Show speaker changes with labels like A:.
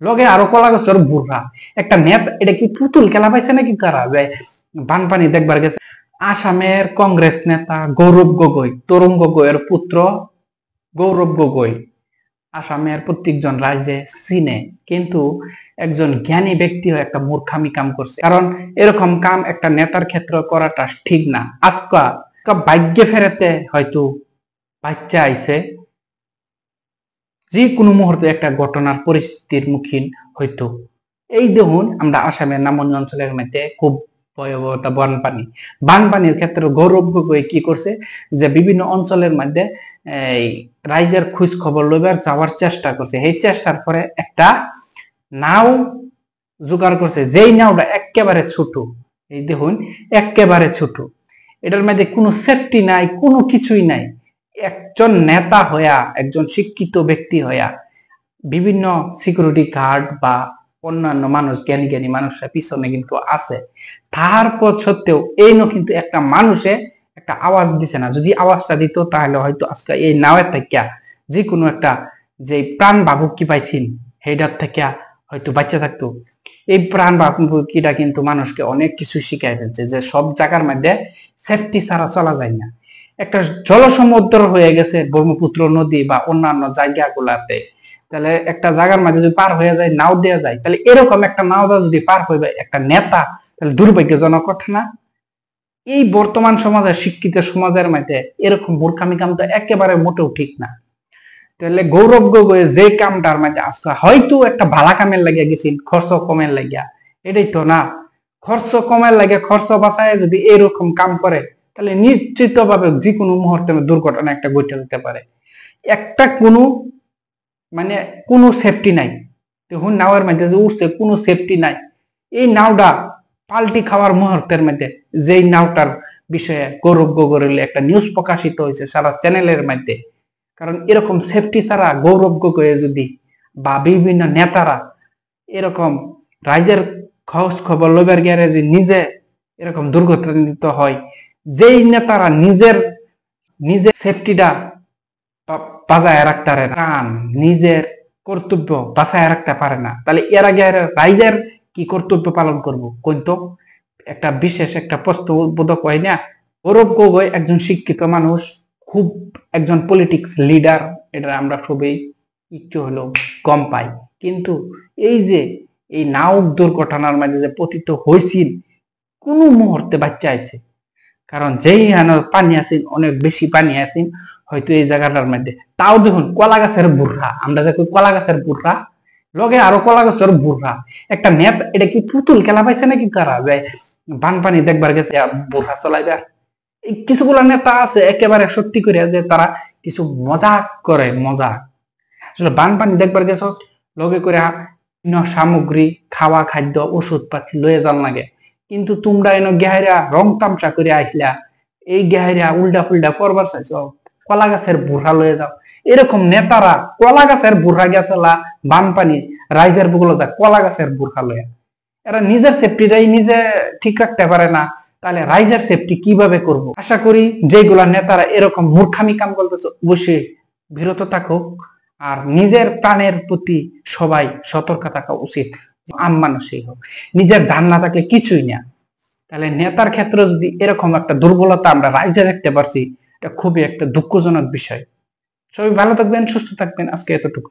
A: লগে আরো কলা গাছের বুড়া একটা নেতা। এটা কি পুতুল খেলা পাইছে নাকি তারা যে বানপানি দেখবার গেছে? আসামের কংগ্রেস নেতা গৌরব গগৈ, তরুণ গগৈয়ের পুত্র গৌরব গগৈ আসামের প্রত্যেকজন রাজ্যে চিনে, কিন্তু একজন জ্ঞানী ব্যক্তি হয়ে একটা মূর্খামি কাম করছে। কারণ এরকম কাম একটা নেতার ক্ষেত্রে করাটা ঠিক না। আজকা ভাগ্যে ফেরাতে হয়তো বাচ্চা আইছে, যে কোনো মুহূর্তে একটা ঘটনার পরিস্থিতির মুখীন হইতো। এই দেখুন আমরা আসামের নামনি অঞ্চলের মধ্যে খুব ভয়াবহতা বানপানির ক্ষেত্রে গৌরব গগৈ কি করছে যে বিভিন্ন অঞ্চলের মধ্যে এই রাইজের খোঁজ খবর লইবার যাওয়ার চেষ্টা করছে। এই চেষ্টার পরে একটা নাও জোগাড় করছে, যেই নাওটা একেবারে ছোট। এই দেখুন একেবারে ছোট, এটার মধ্যে কোনো সেফটি নাই, কোনো কিছুই নাই। একজন নেতা হইয়া, একজন শিক্ষিত ব্যক্তি হইয়া বিভিন্ন সিকিউরিটি গার্ড বা অন্যান্য মানুষ, জ্ঞানী জ্ঞানী মানুষরা পিছনে কিন্তু আছে, তারপর সত্ত্বেও এই কিন্তু একটা মানুষে একটা আওয়াজ দিছে না। যদি আওয়াজটা দিত তাহলে হয়তো আজকে এই নাওয়ের থেকে যে কোনো একটা যে প্রাণ ভাবুকি পাইছেন সেইটার থেকে হয়তো বাচ্চা থাকতো। এই প্রাণ ভাবুকিটা কিন্তু মানুষকে অনেক কিছু শিখাই ফেলছে, যে সব জায়গার মধ্যে সেফটি ছাড়া চলা যায় না। একটা জলসমুদ্র হয়ে গেছে ব্রহ্মপুত্র নদী বা অন্যান্য জায়গাগুলাতে, তাহলে একটা জায়গার মাঝে যদি পার হয়ে যায়, নাও দেওয়া যায়, তাহলে এরকম একটা নাও যদি পার হইবে একটা নেতা, তাহলে দুর্ভাগ্যজনক কথা না? এই বর্তমান সমাজের শিক্ষিত সমাজের মধ্যে এরকম মূর্খামি কাম তো একেবারে মোটেও ঠিক না। তাহলে গৌরব গগৈ যে কামটার মধ্যে আজকে হয়তো একটা ভালা কামের লাগিয়া গেছিল, খরচ কমের লাগিয়া, এটাই তো না। খরচ কমের লাগে, খরচ বাঁচায় যদি এরকম কাম করে, তাহলে নিশ্চিত ভাবে যে কোনো মুহূর্তে দুর্ঘটনা একটা ঘটে যেতে পারে। একটা কোনো মানে কোনো সেফটি নাই। দেখুন নাওয়ের মধ্যে যে উঠছে, কোনো সেফটি নাই। এই নাওটা পাল্টি খাওয়ার মুহূর্তের মধ্যে যেই নাওটার বিষয়ে গৌরব গগৈর একটা নিউজ প্রকাশিত হয়েছে সারা চ্যানেলের মধ্যে। কারণ এরকম সেফটি ছাড়া গৌরব গগৈ যদি বা বিভিন্ন নেতারা এরকম রাজ্যের খোঁজ খবর লইবার গিয়ে যদি নিজে এরকম দুর্ঘটনানিত হয়, যেই নেতারা নিজের সেফটিটা বাজায় রাখতে পারে না, নিজের কর্তব্য বাঁচায় রাখতে পারে না, তাহলে এর আগে রাইজের কি কর্তব্য পালন করবো কিন্তু? একটা বিশেষ একটা প্রশ্নবোধক হয় না? গৌরব গগৈ একজন শিক্ষিত মানুষ, খুব একজন পলিটিক্স লিডার, এটা আমরা সবাই একটু হলেও কম পাই। কিন্তু এই যে এই নাও দুর্ঘটনার মাঝে যে পতিত হয়েছিল, কোন মুহূর্তে বাচ্চা আছে। কারণ যেই পানি আছেন, অনেক বেশি পানি আছেন হয়তো এই জায়গাটার মধ্যে। তাও দেখুন কলা গাছের বুড়া, আমরা দেখো কলা গাছের বুড়া, লগে আরো কলা গাছের বুড়া একটা নেতা। এটা কি পুতুল খেলা পাইছে নাকি তারা যে বানপানি দেখবার গেছে বুড়া চলাইবার? কিছুগুলো নেতা আছে একেবারে সত্যি করে যে তারা কিছু মজাক করে, মজাক। আসলে বানপানি দেখবার গেছ, লগে করে সামগ্রী, খাওয়া খাদ্য, ওষুধ পাতি লয়ে যান লাগে, কিন্তু তোমরা এনে গেহাইরা রং তামসা করে আইসলা, এই গেহাইরা উল্টা ফুল্টা করবার চাইছ, কলা গাছের বুড়া লয়ে যাও। এরকম নেতারা কলা গাছের বুড়া গেছলা বানপানি রাইজের বুগুলো যা কলা গাছের বুড়া লয়ে, এরা নিজের সেফটিটাই নিজে ঠিক রাখতে পারে না, তাহলে রাইজের সেফটি কিভাবে করব? আশা করি যেগুলা নেতারা এরকম মূর্খামি কাম করতেছে অবশ্যই বিরত থাকুক, আর নিজের প্রাণের প্রতি সবাই সতর্ক থাকা উচিত। আম মানুষই হোক, নিজের জান না থাকলে কিছুই না। তাহলে নেতার ক্ষেত্রে যদি এরকম একটা দুর্বলতা আমরা রাইজে দেখতে পারছি, এটা খুবই একটা দুঃখজনক বিষয়। সবাই ভালো থাকবেন, সুস্থ থাকবেন, আজকে এতটুকু।